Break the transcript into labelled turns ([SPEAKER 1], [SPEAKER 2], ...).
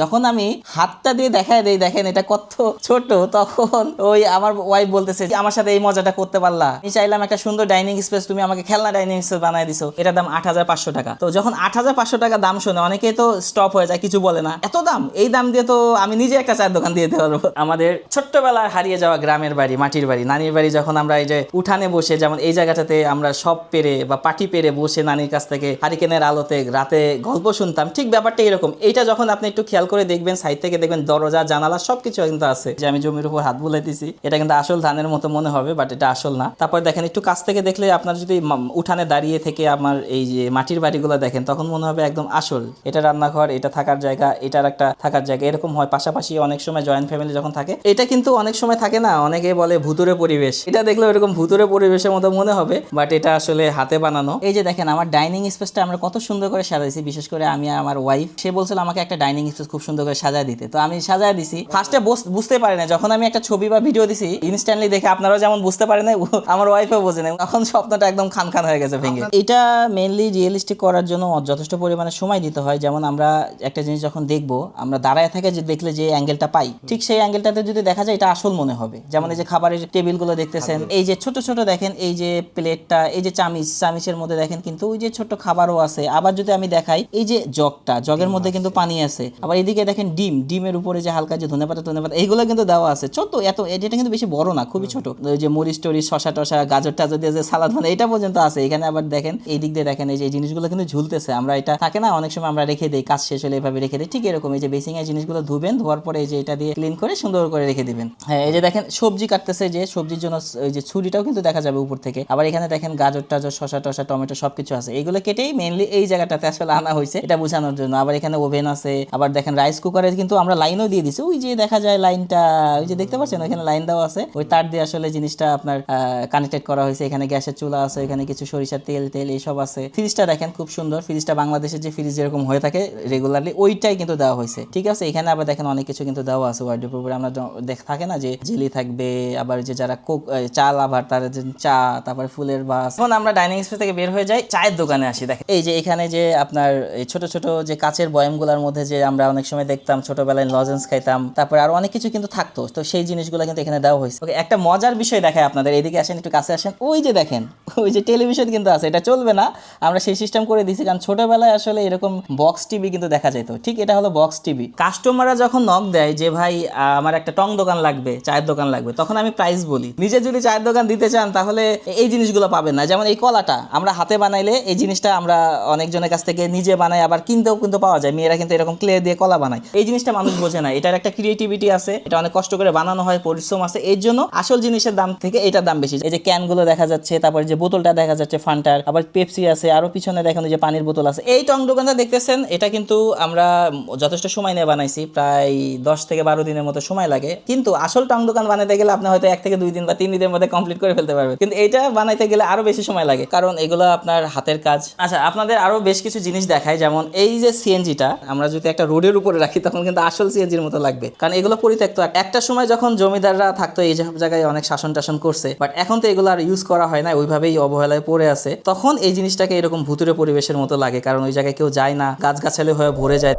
[SPEAKER 1] যখন আমি হাতটা দিয়ে দেখায় দেই দেখেন এটা কত ছোট, তখন ওই আমার ওয়াইফ বলতেছে যে আমার সাথে এই মজাটা করতে পারলা। আমি চাইলাম একটা সুন্দর ডাইনিং স্পেস, তুমি আমাকে খেলনা ডাইনিং স্পেস বানাই দিছো, এটার দাম 8,500 টাকা। তো যখন 8,500 টাকা দাম শুনে অনেকে তো স্টপ হয়ে যায়, কিছু বলে না, এত দাম, এই দাম দিয়ে তো আমি নিজে একটা চায়ের দোকান দিয়ে দিতে পারবো। আমাদের ছোট্টবেলার হারিয়ে যাওয়া গ্রামের বাড়ি, মাটির বাড়ি, নানির বাড়ি, যখন আমরা এই যে উঠানে বসে, যেমন এই জায়গাটাতে আমরা সব পেরে বা পাটি পেরে বসে নানির কাছ থেকে হারিকেনের আলোতে রাতে গল্প শুনতাম, ঠিক ব্যাপারটা এরকম। এইটা যখন আপনি একটু খেয়াল করে দেখবেন, সাইড থেকে দেখবেন দরজা জানালা সবকিছু কিন্তু আছে। যে আমি জমির উপর হাত বুলাইতেছি, এটা কিন্তু আসল ধানের মতো মনে হবে, বাট এটা আসল না। তারপর দেখেন একটু কাছ থেকে দেখলে, আপনার যদি উঠানে দাঁড়িয়ে থেকে আমার এই যে মাটির বাড়িগুলো দেখেন, তখন মনে হবে একদম আসল। এটা রান্নাঘর, এটা থাকার জায়গা, এটার একটা থাকার জায়গা, এরকম হয়। পাশাপাশি অনেক সময় জয়েন্ট ফ্যামিলি যখন থাকে, এটা কিন্তু অনেক সময় থাকে না, অনেকে বলে ভুতুরে পরিবেশ, এটা দেখলেও এরকম ভুতুরে পরিবেশের মতো মনে হবে, বাট এটা আসলে হাতে বানানো। এই যে দেখেন আমার ডাইনিং স্পেসটা আমরা কত সুন্দর করে সাজাইছি, বিশেষ করে আমি আর আমার ওয়াইফ। সে বলছিল আমাকে একটা ডাইনিং স্পেস খুব সুন্দর করে সাজায় দিতে, তো আমি সাজায় দিছি। ফার্স্টে বুঝতে পারি না, যখন আমি একটা ছবি বা ভিডিও দিছি ইনস্ট্যান্টলি দেখে, আপনারাও যেমন বুঝতে পারেন না, আমার ওয়াইফও বোঝে না, তখন স্বপ্নটা একদম খান খান হয়ে গেছে ভেঙে। এটা মেইনলি রিয়েলিস্টিক করার জন্য যথেষ্ট পরিমাণে সময় দিতে হয়। যেমন আমরা একটা জিনিস যখন দেখবো, আমরা দাঁড়ায় থেকে যে দেখলে যে অ্যাঙ্গেলটা পাই, ঠিক সেই অ্যাঙ্গেলটাতে যদি দেখা যায় এটা আসল মনে হবে। যেমন এই যে খাবারের টেবিলগুলো দেখতেছেন, এই যে ছোট ছোট দেখেন, এই যে প্লেটটা, এই যে চামিচের মধ্যে দেখেন কিন্তু ওই যে ছোট খাবারও আছে। আবার যদি আমি দেখাই, এই যে জগের মধ্যে কিন্তু পানি আছে। আবার এদিকে দেখেন ডিমের উপরে যে হালকা যে ধনেপাতা এইগুলো কিন্তু দেওয়া আছে। ছোট এত, এটা কিন্তু বেশি বড় না, খুবই ছোট। ওই যে মরিচ টরিচ, শশা টশা, গাজর টাজর দিয়ে যে সালাদ মানে এটা পর্যন্ত আছে এখানে। আবার দেখেন এই দিক দিয়ে দেখেন, এই যে জিনিসগুলো কিন্তু ঝুলতেছে। আমরা এটা থাকে না, অনেক সময় আমরা রেখে দিই, কাজ শেষ হলে এভাবে রেখে দিই, ঠিক এরকম। এই যে বেসিং এর জিনিসগুলো ধুবেন, ধোয়ার পরে এই যে এটা দিয়ে ক্লিন করে সুন্দর করে রেখে দিবেন। হ্যাঁ, এই যে দেখেন সবজি কাটতেছে, যে সবজির জন্য ওই যে ছুরিটাও কিন্তু দেখা যাবে উপর থেকে। আবার এখানে দেখেন গাজর টাজর, শশা টশা, টমেটো সবকিছু আছে। এইগুলো কেটেই মেইনলি এই জায়গাটাতে আসলে আনা হয়েছে, এটা বোঝানোর জন্য। আবার এখানে ওভেন আছে। আবার দেখেন রাইস কুকারে কিন্তু আমরা লাইনও দিয়ে দিছি, ওই যে দেখা যায় লাইনটা, ওই যে দেখতে পাচ্ছেন ওইখানে লাইন দেওয়া আছে, ওই তার দিয়ে আসলে জিনিসটা আপনার কানেক্টেড করা হয়েছে। এখানে গ্যাসের চুলা আছে, এখানে কিছু সরিষার তেল এইসব আছে। ফ্রিজটা দেখেন খুব সুন্দর, ফ্রিজটা বাংলাদেশের যে ফ্রিজ যেরকম হয়ে থাকে রেগুলারলি, ওইটাই কিন্তু দেওয়া হয়েছে, ঠিক আছে। এখানে আবার দেখেন অনেক কিছু কিন্তু দেওয়া আছে ওয়ার্ড্রোবের উপরে। আমরা থাকে না যে জেলি থাকবে, আবার যে যারা চাল, আবার তার যে চা, তারপরে ফুলের বাস। এখন আমরা ডাইনিং স্পেস থেকে বের হয়ে যাই, চায়ের দোকানে আসি। দেখেন এই যে এখানে যে আপনার এই ছোট ছোট যে কাচের বয়ামগুলোর মধ্যে যে আমরা অনেক সময় দেখতাম ছোটবেলায় লজেন্স খাইতাম, তারপরে আরো অনেক কিছু কিন্তু থাকতো, তো সেই জিনিসগুলো কিন্তু এখানে দেওয়া হয়েছে। ওকে, একটা মজার বিষয় দেখায় আপনাদের, এদিকে আসেন, একটু কাছে আসেন। ওই যে দেখেন ওই যে টেলিভিশন কিন্তু আছে, এটা চলবে না, আমরা সেই সিস্টেম করে দিয়েছি, কারণ ছোটবেলায় আসলে এরকম বক্স টিভি কিন্তু দেখা যেত, ঠিক এটা হলো বক্স টিভি। কাস্টমাররা যখন নক দেয় যে ভাই আমার একটা টং দোকান লাগবে, চায়ের দোকান লাগবে, তখন আমি প্রাইস বলি। নিজে যদি চায়ের দোকান দিতে চান তাহলে এই জিনিসগুলো পাবেন না। যেমন এই কলাটা আমরা হাতে বানাইলে, এই জিনিসটা আমরা অনেকজনের কাছ থেকে নিজে বানাই, আবার কিনতেও কিন্তু পাওয়া যায়। মেয়েরা কিন্তু এরকম ক্লে দিয়ে কলা বানায়, এই জিনিসটা মানুষ বোঝে না। এটার একটা ক্রিয়েটিভিটি আছে, এটা অনেক কষ্ট করে বানানো হয়, পরিশ্রম আছে, এর জন্য আসল জিনিসের দাম থেকে এটার দাম বেশি। এই যে ক্যানগুলো দেখা যাচ্ছে, তারপরে যে বোতলটা দেখা যাচ্ছে ফান্টার, আবার পেপসি আছে, আরো পিছনে দেখেন যে পানির বোতল আছে। এই টং দোকানটা দেখতেছেন, এটা কিন্তু আমরা যথেষ্ট সময় নিয়ে বানাইছি, প্রায় 10 থেকে 12 দিনের মতো সময় লাগে। কিন্তু আসল টং দোকান বানাইতে গেলে আপনি হয়তো 1 থেকে 2 দিন বা 3 দিনের মধ্যে কমপ্লিট করে ফেলতে পারবেন, কিন্তু এটা বানাইতে গেলে আরো বেশি সময় লাগে, কারণ এগুলো আপনার হাতের কাজ। আচ্ছা, আপনাদের আরো বেশ কিছু জিনিস দেখায়। যেমন এই যে সিএনজিটা আমরা যদি একটা রোডের উপরে রাখি, তখন কিন্তু আসল সিএনজির মতো লাগবে, কারণ এগুলো পরিত্যক্ত। একটা সময় যখন জমিদাররা থাকতো, এই সব জায়গায় অনেক শাসন টাসন করছে, বাট এখন তো এগুলো আর ইউজ করা হয় না, ওইভাবেই অবহেলায় পড়ে আছে। তখন এই জিনিসটাকে এরকম ভুতুরে পরিবেশের মতো লাগে, কারণ ওই জায়গায় কেউ যায় না, গাছগাছালি হয়ে ভরে যায়।